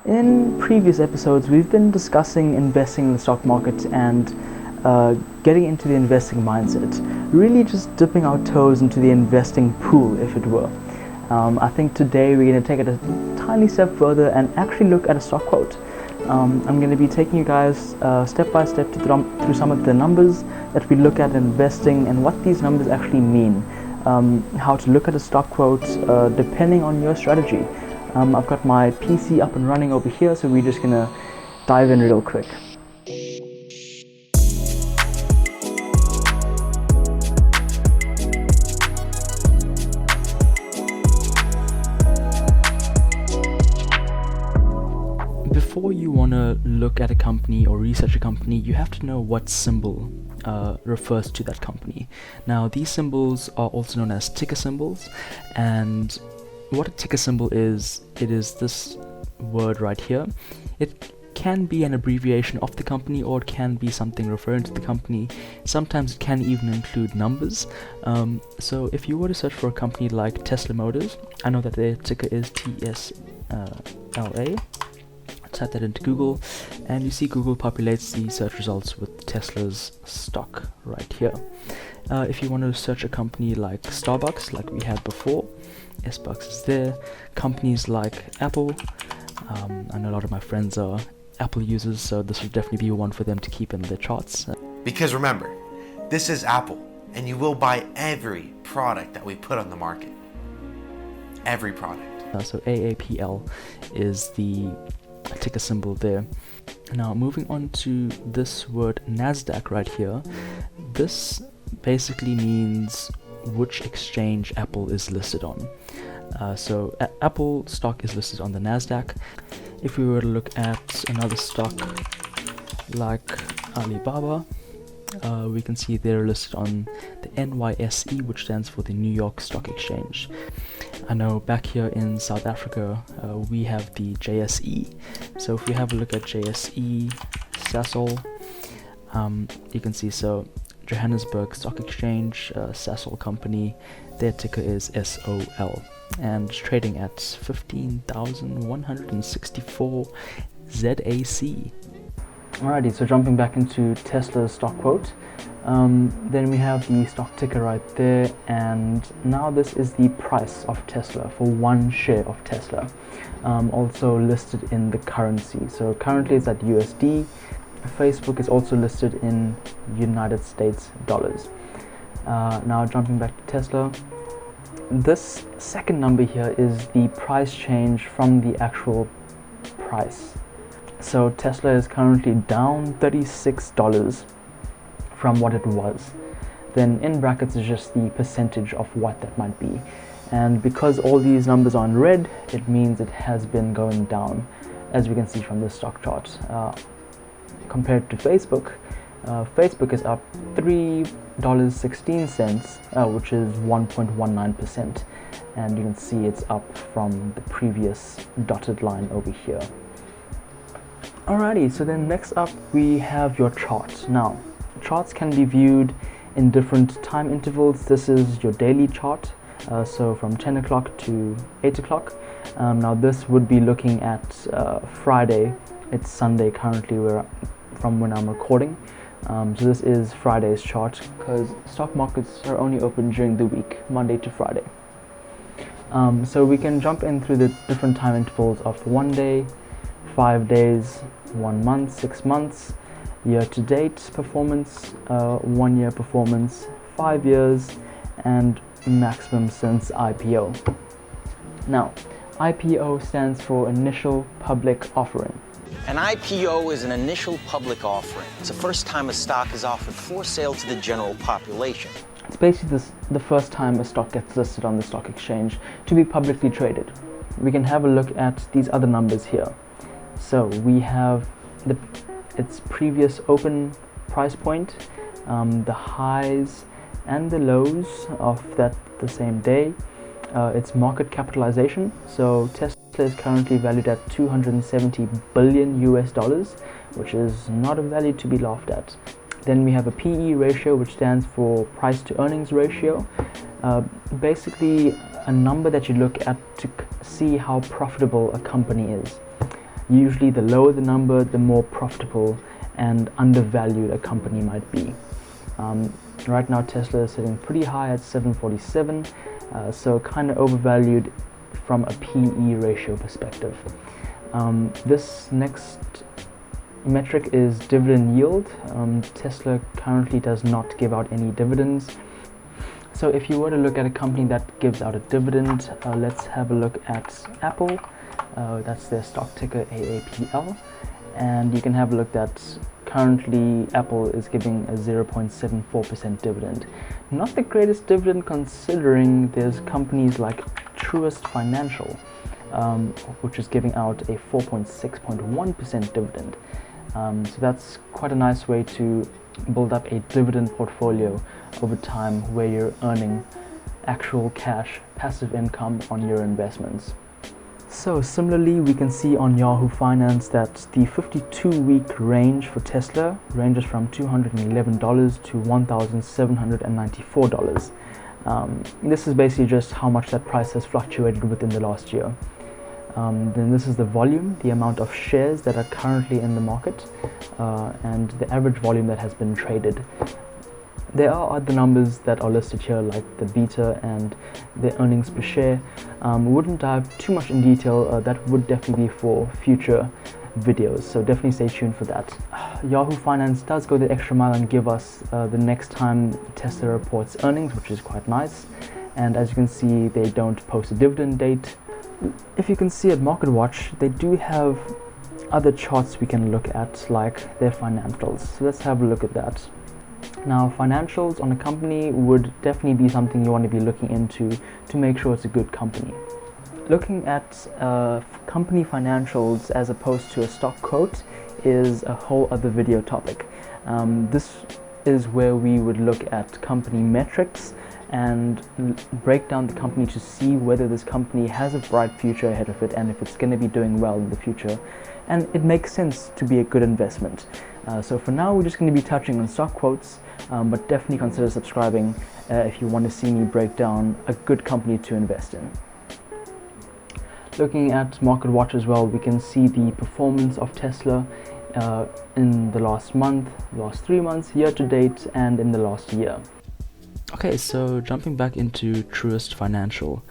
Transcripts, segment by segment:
In previous episodes, we've been discussing investing in the stock market and getting into the investing mindset, really just dipping our toes into the investing pool, if it were. I think today we're going to take it a tiny step further and actually look at a stock quote. I'm going to be taking you guys step by step through some of the numbers that we look at in investing and what these numbers actually mean, how to look at a stock quote depending on your strategy. I've got my PC up and running over here, so we're just going to dive in real quick. Before you want to look at a company or research a company, you have to know what symbol refers to that company. Now, these symbols are also known as ticker symbols, and what a ticker symbol is, it is this word right here. It can be an abbreviation of the company, or it can be something referring to the company. Sometimes it can even include numbers. So if you were to search for a company like Tesla Motors, I know that their ticker is TSLA. Type that into Google, and you see Google populates the search results with Tesla's stock right here. If you want to search a company like Starbucks, like we had before, Starbucks is there. Companies like Apple, I know a lot of my friends are Apple users, so this would definitely be one for them to keep in their charts. Because remember, this is Apple, and you will buy every product that we put on the market. Every product. So AAPL is the ticker symbol there. Now moving on to this word NASDAQ right here, this basically means which exchange Apple is listed on. So Apple stock is listed on the NASDAQ. If we were to look at another stock like Alibaba, we can see they're listed on the NYSE, which stands for the New York Stock Exchange. I know back here in South Africa, we have the JSE. So if we have a look at JSE, Sasol, you can see, so Johannesburg Stock Exchange, Sasol company, their ticker is SOL, and trading at 15,164 ZAC. Alrighty, so jumping back into Tesla's stock quote, then we have the stock ticker right there, and now this is the price of Tesla for one share of Tesla, also listed in the currency. So currently it's at USD. Facebook is also listed in United States dollars. Now jumping back to Tesla, this second number here is the price change from the actual price. So Tesla is currently down $36 from what it was. Then in brackets is just the percentage of what that might be. And because all these numbers are in red, it means it has been going down, as we can see from the stock chart. Compared to Facebook, Facebook is up $3.16, which is 1.19%. And you can see it's up from the previous dotted line over here. Alrighty, so then next up we have your chart. Now, charts can be viewed in different time intervals. This is your daily chart, so from 10 o'clock to 8 o'clock. Now this would be looking at Friday. It's Sunday currently from when I'm recording. So this is Friday's chart, because stock markets are only open during the week, Monday to Friday. So we can jump in through the different time intervals of 1 day, 5 days, 1 month, 6 months, year-to-date performance, 1 year performance, 5 years, and maximum since IPO. Now, IPO stands for Initial Public Offering. An IPO is an initial public offering. It's the first time a stock is offered for sale to the general population. It's basically the first time a stock gets listed on the stock exchange to be publicly traded. We can have a look at these other numbers here. So we have its previous open price point, the highs and the lows of the same day, its market capitalization. So Tesla is currently valued at $270 billion US, which is not a value to be laughed at. Then we have a PE ratio, which stands for price to earnings ratio. Basically a number that you look at to see how profitable a company is. Usually the lower the number, the more profitable and undervalued a company might be. Right now Tesla is sitting pretty high at 747, so kind of overvalued from a PE ratio perspective. This next metric is dividend yield. Tesla currently does not give out any dividends. So if you were to look at a company that gives out a dividend, let's have a look at Apple. That's their stock ticker AAPL, and you can have a look that currently Apple is giving a 0.74% dividend. Not the greatest dividend considering there's companies like Truist Financial, which is giving out a 4.6.1% dividend. So that's quite a nice way to build up a dividend portfolio over time where you're earning actual cash, passive income on your investments. So similarly, we can see on Yahoo Finance that the 52-week range for Tesla ranges from $211 to $1,794. This is basically just how much that price has fluctuated within the last year. Then this is the volume, the amount of shares that are currently in the market, and the average volume that has been traded. There are other numbers that are listed here, like the beta and the earnings per share. Wouldn't dive too much in detail. That would definitely be for future videos, so definitely stay tuned for that. Yahoo Finance does go the extra mile and give us the next time Tesla reports earnings, which is quite nice. And as you can see, they don't post a dividend date. If you can see at MarketWatch, they do have other charts we can look at, like their financials. So let's have a look at that. Now, financials on a company would definitely be something you want to be looking into to make sure it's a good company. Looking at company financials as opposed to a stock quote is a whole other video topic. This is where we would look at company metrics and break down the company to see whether this company has a bright future ahead of it and if it's going to be doing well in the future, and it makes sense to be a good investment. So for now, we're just going to be touching on stock quotes, but definitely consider subscribing if you want to see me break down a good company to invest in. Looking at MarketWatch as well, we can see the performance of Tesla in the last month, last 3 months, year to date, and in the last year. Okay, so jumping back into Truist Financial,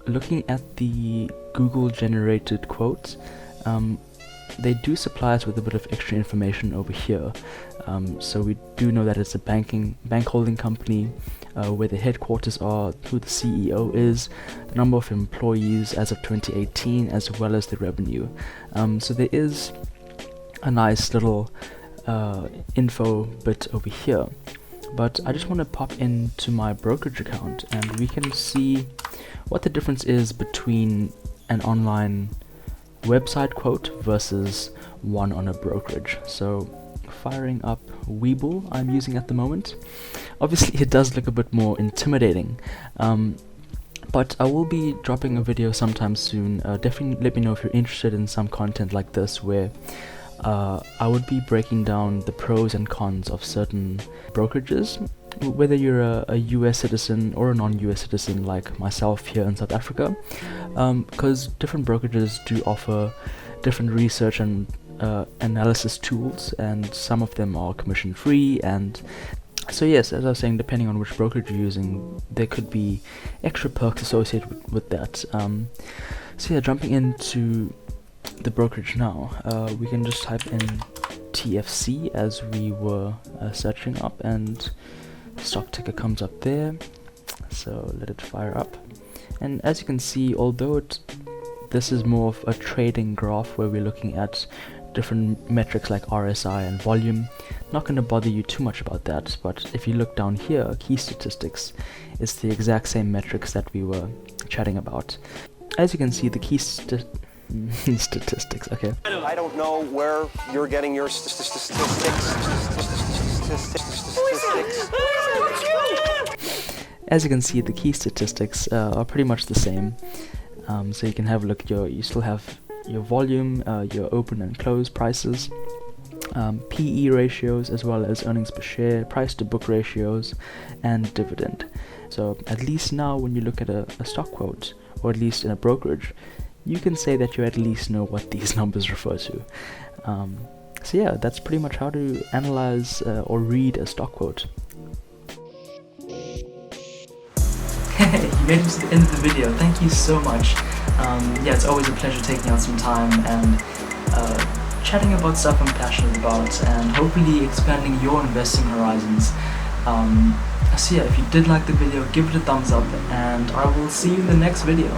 looking at the Google generated quotes, they do supply us with a bit of extra information over here. So we do know that it's a bank holding company, where the headquarters are, who the CEO is, the number of employees as of 2018, as well as the revenue. So there is a nice little info bit over here. But I just want to pop into my brokerage account and we can see what the difference is between an online website quote versus one on a brokerage. So firing up Webull I'm using at the moment. Obviously it does look a bit more intimidating, but I will be dropping a video sometime soon. Definitely let me know if you're interested in some content like this, where I would be breaking down the pros and cons of certain brokerages, whether you're a US citizen or a non-US citizen like myself here in South Africa, because different brokerages do offer different research and analysis tools, and some of them are commission free. And so yes, as I was saying, depending on which brokerage you're using, there could be extra perks associated with that. So yeah, jumping into the brokerage now, we can just type in TFC as we were searching up, and stock ticker comes up there. So let it fire up, and as you can see, although this is more of a trading graph where we're looking at different metrics like RSI and volume, not going to bother you too much about that. But if you look down here, key statistics, it's the exact same metrics that we were chatting about. As you can see, the key statistics, okay. I don't know where you're getting your statistics. As you can see, the key statistics are pretty much the same. So you can have a look. You still have your volume, your open and close prices, PE ratios, as well as earnings per share, price to book ratios, and dividend. So at least now, when you look at a stock quote, or at least in a brokerage, you can say that you at least know what these numbers refer to. So yeah, that's pretty much how to analyze or read a stock quote. Hey, you made it to the end of the video. Thank you so much. Yeah, it's always a pleasure taking out some time and chatting about stuff I'm passionate about, and hopefully expanding your investing horizons. So yeah, if you did like the video, give it a thumbs up, and I will see you in the next video.